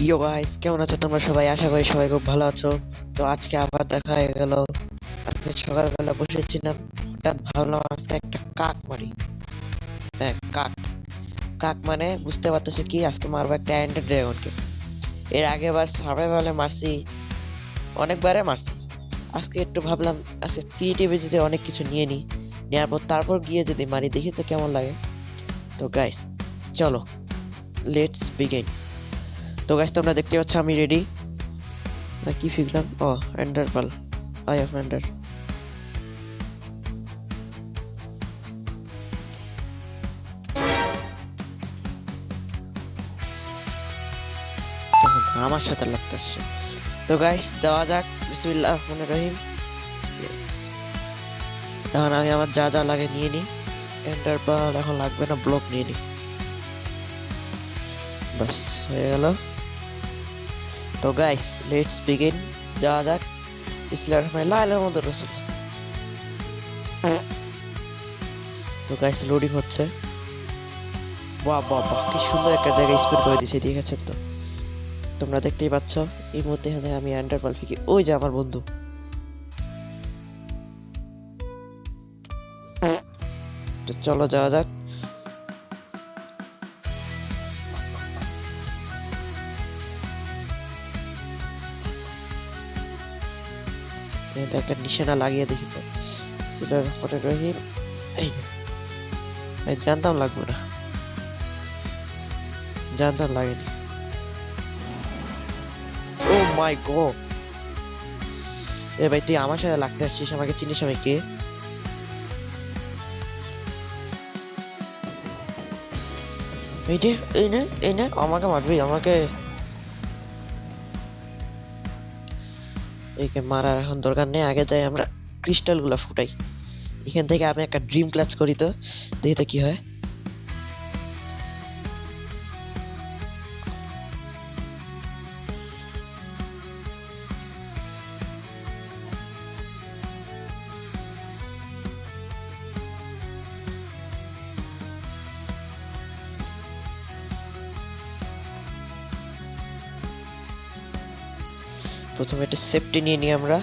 ইয়ো guys, কেমন আছো তোমরা সবাই? আশা করি সবাই খুব ভালো আছো। তো আজকে আবার দেখা হয়ে গেল। আজকে সকালবেলা বসেছিলাম, হঠাৎ ভাবলাম আজকে একটা কাক মারি। হ্যাঁ, কাক। কাক মানে বুঝতে পারতেছো কি, আজকে মারবো একটা এন্ডার ড্রাগনকে। এর আগের সার্ভাইভালে মারছি, অনেকবারে মারছি। আজকে একটু ভাবলাম আজকে ক্রিয়েটিভিটিতে অনেক কিছু নিয়ে নিই, নেওয়ার পর তারপর গিয়ে যদি মারি দেখি তো কেমন লাগে। তো গাইস, চলো, লেটস বিগিন। তো গাইস, তোমরা দেখতে পাচ্ছ আমি রেডি। না কি শিখলাম? ও, ender pearl, eye of ender. তখন আমার সাথে লাগতে আসছে। তো গাইস, যাওয়া যাক। বিসমিল্লাহ রহমানির রহিম। Yes. এখন আমি আমার যা যা লাগে নিয়ে নিই। এন্ডার পাল এখন লাগবে না, ব্লক নিয়ে নিই। বাস, হয়ে গেল। তো গাইস, লেটস বিগিন। যাওয়া যাক। বিসমিল্লাহ রহমানির লা ইলাহা ইল্লাল্লাহ রাসূল। তো গাইস, লোডিং হচ্ছে। বাহ বাহ বাহ, কি সুন্দর একটা জায়গায় স্পিড করে দিয়েছে, ঠিক আছে? তো তোমরা দেখতেই পাচ্ছ এই মুহূর্তে এখানে আমি এন্ডার পাল ফিকি। ওই যে আমার বন্ধু। তো চলো যাওয়া যাক। এটা একটা নিশানা লাগিয়ে দেখি তো। বিসমিল্লাহির রহমানির রহিম। এই এই জানতাম লাগবে না, জানতাম লাগেনি। ও মাই গড! এ ভাই, তুই আমার সাথে লাগতে আসছিস? আমাকে চিনিস আমি কে? এই রে, এই নে, এই নে, আমাকে মারবি আমাকে? একে মারার এখন দরকার নেই, আগে যাই আমরা ক্রিস্টাল গুলা ফুটাই। এখান থেকে আমি একটা ড্রিম ক্লাচ করি তো, দেখি তো কি হয়। প্রথমে একটা সেফটি নিয়ে নিই আমরা,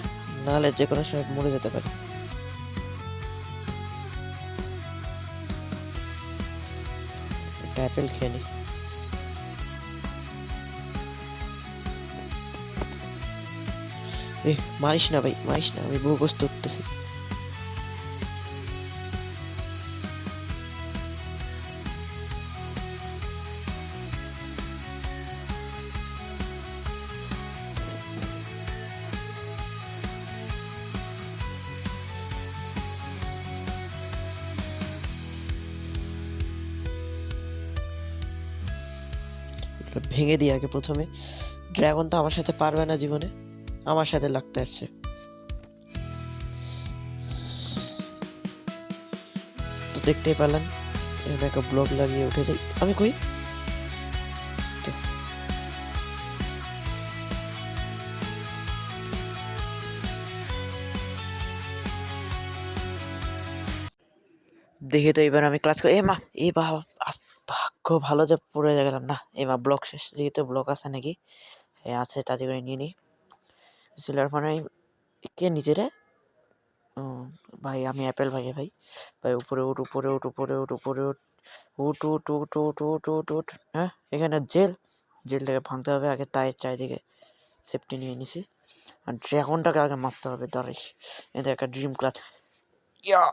নাহলে যে কোনো সময় মরে যেতে পারি। একটা অ্যাপেল খেয়ে নিই। এ, মারিস না ভাই, মারিস না, আমি ভূগস্ত উঠতেছি। এগুলো ভেঙে দিই আগে প্রথমে। ড্রাগন তো আমার সাথে পারবে না জীবনে, আমার সাথে লাগতে আসছে। তো দেখতেই পেলেন, এখানে একটা ব্লক লাগিয়ে উঠে যাই। আমি কই? তো দেখি তো, এবার আমি ক্লাস করি। এ মা, এ বাবা, ভাগ্য ভালো যে পড়ে গেলাম না। এবার ব্লক শেষ, দেখি তো ব্লক আছে নাকি। এ আছে, তাড়াতাড়ি করে নিয়ে নিই। সিলার মানে কে নিচে রে? ও ভাই, আমি অ্যাপেল ভাই। ভাই ভাই, উপরে উঠ, উপরে উঠ, উপরে উঠ, উপরে উঠ, উঠ উঠ উঠ উঠ উঠ উঠ উঠ। হ্যাঁ, এখানে জেল, জেলটাকে ভাঙতে হবে আগে, তাই চারিদিকে সেফটি নিয়ে নিছি। আর ড্রাগনটাকে আগে মারতে হবে, দাঁড়িস। এদের একটা ড্রিম ক্লাস। ইয়া,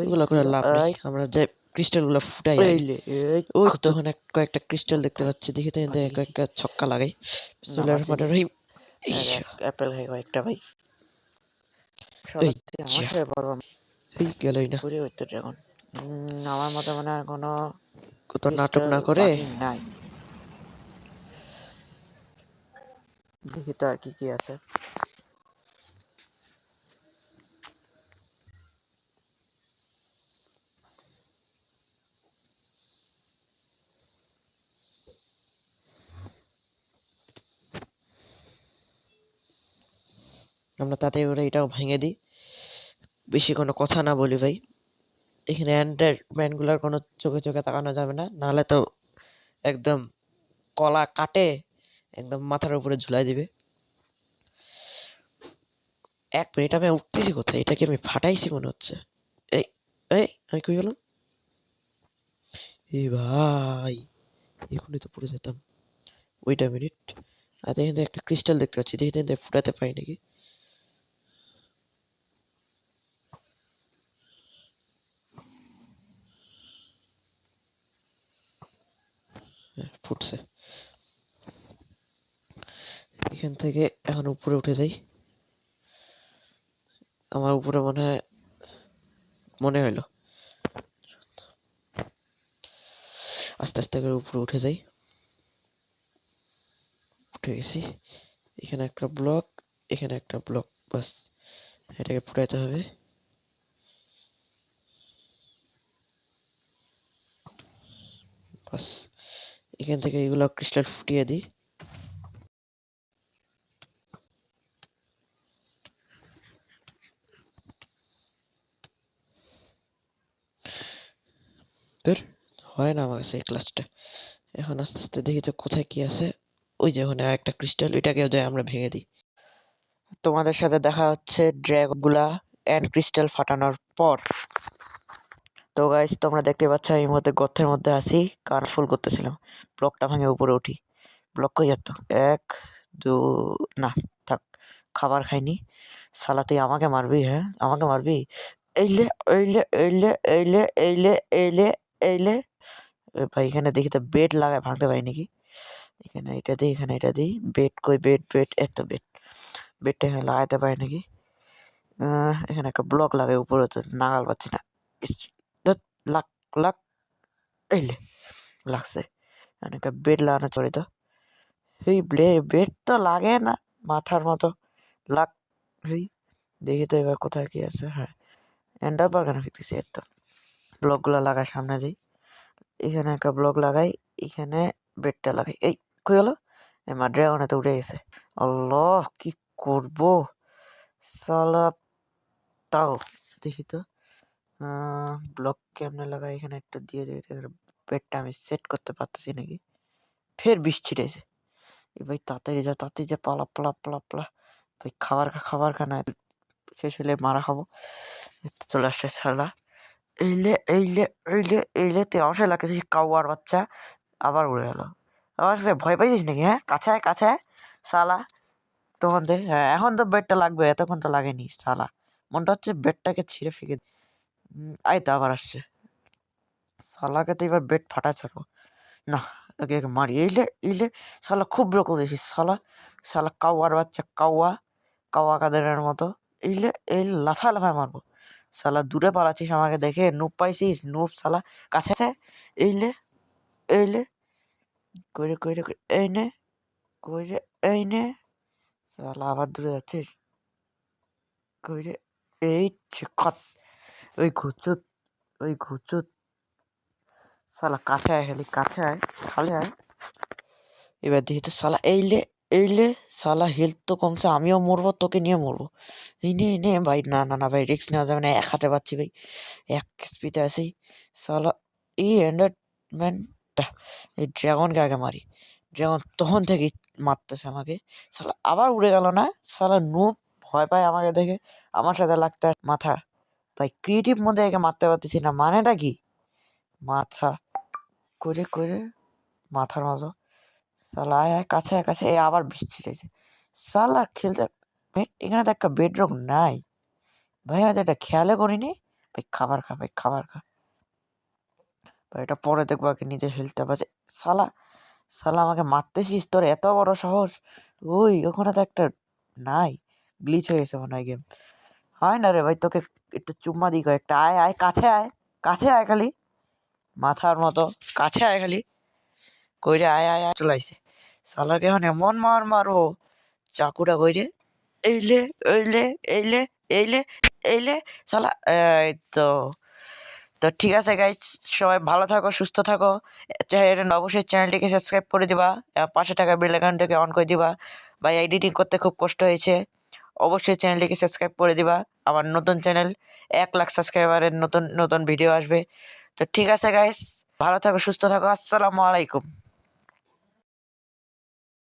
এগুলো করে লাভ নেই, আমরা যে ক্রিস্টাল গুলো ফুটাই আগে। ওই তো ওখানে কয়েকটা ক্রিস্টাল দেখতে পাচ্ছি, দেখি তো এদের কয়েকটা ছক্কা লাগাই। বিসমিল্লাহির রহমানির রহিম। অ্যাপেল খাই কয়েকটা ভাই। এই আমার সাথে পারবো? এই গেলই না। ওই তো ড্রাগন। আমার মতো মানে আর কোনো কত নাটক না করে নাই। দেখি তো আর কি কি আছে। আমরা তাতে করে এটাও ভেঙে দিই, বেশি কোনো কথা না বলি ভাই। এখানে এন্ডারম্যান গুলার কোনো চোখে চোখে তাকানো যাবে না, নাহলে তো একদম কলা কাটে একদম মাথার উপরে ঝুলাই দিবে। 1 মিনিট, আমি উঠতেছি কোথায়? এটা কি আমি ফাটাইছি মনে হচ্ছে। এই এই আমি কই গেলাম? এ ভাই, এখনই তো পড়ে যেতাম। Wait a minute. আর দেখেন একটা ক্রিস্টাল দেখতে পাচ্ছি, দেখি দেখি ফুটাতে পাই নাকি। ফুটছে। এখান থেকে এখন উপরে উঠে যাই। আমার উপরে মনে হইলো আস্তে আস্তে করে উপরে উঠে যাই। উঠে গেছি। এখানে একটা ব্লক, এখানে একটা ব্লক, বাস এটাকে ফুটাইতে হবে। বাস এখান থেকে এগুলো ক্রিস্টাল ফুটিয়ে দিই। তোর হয় না আমার কাছে এই ক্লাসটা। এখন আস্তে আস্তে দেখি তো কোথায় কি আছে। ওই যে ওখানে আরেকটা ক্রিস্টাল, এটাকেও যায় আমরা ভেঙে দিই। তোমাদের সাথে দেখা হচ্ছে ড্রাগনগুলা এন্ড ক্রিস্টাল ফাটানোর পর। তো গাইস, তোমরা দেখতে পাচ্ছ এই মুহূর্তে গর্তের মধ্যে আছি, কার্ডফুল করতেছিলাম। ব্লকটা ভাঙে উপরে উঠি। ব্লক কই যেত? এক দু না, থাক, খাবার খাইনি। শালা তুই আমাকে মারবি? হ্যাঁ আমাকে মারবি? এইলে এইলে এইলে এইলে এইলে এইলে এইলে। ভাই এখানে দেখি তো বেড লাগায় ভাঙতে পারি নাকি। এখানে এটা দিই, এখানে এটা দিই। বেড কই? বেড বেড, এত বেড। বেডটা এখানে লাগাইতে পারি নাকি? এখানে একটা ব্লক লাগাই, উপরে তো নাগাল পাচ্ছি না। ইস, ধ্যাৎ, লাগ লাগ, এইলে লাগছে। এখানে একটা বেড লাগানো চলে তো। এই বেড তো লাগে না মাথার মতো। লাগ, এই দেখি তো এবার কোথায় কি আছে। হ্যাঁ, এন্ডার পার কেন ফিরতেছি? এর তো ব্লকগুলো লাগাই, সামনে যাই। এখানে একটা ব্লক লাগাই, এখানে বেডটা লাগাই। এই কই গেল? এমা ড্রাগনে তো উঠে গেছে। আল্লাহ, কি করবো সালা। তাও দেখি তো ব্লক কেমনে লাগাই। এখানে একটা দিয়ে দিই। বেডটা আমি সেট করতে পারতেছি নাকি। ফের বিষ ছিটাইছে। এ ভাই তাড়াতাড়ি যা, তাড়াতাড়ি যা, পালা পালা পালা পালা। ভাই খাবার খা, খাবার খা, না শেষ হলে মারা খাবো। চলে আসছে শালা। এইলে এইলে এইলে এইলে, তুই আমার সাথে লাগতেছিস কাউয়ার বাচ্চা। আবার উড়ে গেল। আমার সাথে ভয় পাইছিস নাকি? হ্যাঁ, কাছে আয়, কাছে আয় শালা। তখন দেখ, হ্যাঁ এখন তো বেডটা লাগবে, এতক্ষণ তো লাগেনি শালা। মনটা হচ্ছে বেডটাকে ছিঁড়ে ফেঁকে আয় তো আবার আসছে শালাকে। তো এবার বেড ফাটা ছাড়বো না, ওকে ওকে মারি। এইলে এইলে শালা, খুব ব্রো করেছিস শালা। শালা কাউয়ার বাচ্চা, কাউয়া, কাওয়া কাদেরের মতো। এইলে এই লাফায় লাফায় মারবো শালা। দূরে পালাচ্ছিস আমাকে দেখে, নুপ পাইছিস? নুপ শালা। কাছে আছে। এইলে এইলে, কইরে কইরে এই নে, কইরে এই নে শালা। আবার দূরে যাচ্ছিস? কইরে এই চিকত। ওই ঘুচুত, ওই ঘুচুত শালা। কাছে আয়, খালি কাছে আয়, খালি আয়। এবার দেখি তো শালা। এইলে এইলে শালা, হেলথ তো কমছে, আমিও মরবো, তোকে নিয়ে মরবো। এই নে নে ভাই, না না না ভাই, রিস্ক নেওয়া যাবে না। এক হাতে পাচ্ছি ভাই, এক স্পিডে আছি শালা। এই এন্ডারম্যানটা, এই ড্রাগনকে আগে মারি। ড্রাগন তখন থেকেই মারতেছে আমাকে শালা। আবার উড়ে গেল না শালা। নুব ভয় পায় আমাকে দেখে, আমার সাথে লাগতে মাথা। ভাই ক্রিয়েটিভ মধ্যে একে মারতে পারতেছি না, মানেটা কি? মাথা করে করে মাথার মতো শালা। আয় আয়, কাছে আয়, কাছে। এ আবার বৃষ্টি চাইছে শালা। খেলতে এখানে তো একটা বেডরক নাই ভাই, হয়তো এটা খেয়ালে করিনি। ভাই খাবার খা, ভাই খাবার খা ভাই। এটা পরে দেখবো, আগে নিজে হেলতে বাজে শালা। শালা আমাকে মারতেছিস? তোর এত বড় সাহস? ওই ওখানে তো একটা নাই, গ্লিচ হয়ে গেছে মনে হয় গেম। হয় না রে ভাই, তোকে একটু চুম্মা দিই কয়েকটা। আয় আয়, কাছে আয়, কাছে আয় খালি, মাথার মতো কাছে আয় খালি। কইরে আয় আয় আয়, চলাইছে শালাকে। এখন এমন মার মারবো চাকুটা কইরে। এইলে এইলে এইলে এইলে এইলে শালা। এই তো। তো ঠিক আছে গাইজ, সবাই ভালো থাকো, সুস্থ থাকো। অবশ্যই চ্যানেলটিকে সাবস্ক্রাইব করে দিবা, পাশে টাকা বেল আইকনটাকে অন করে দিবা। ভাই এডিটিং করতে খুব কষ্ট হয়েছে। অবশ্যই চ্যানেলটিকে সাবস্ক্রাইব করে দিবা। আমার নতুন চ্যানেল, 1 লাখ সাবস্ক্রাইবারের নতুন নতুন ভিডিও আসবে। তো ঠিক আছে গাইজ, ভালো থাকো, সুস্থ থাকো, আসসালামু আলাইকুম।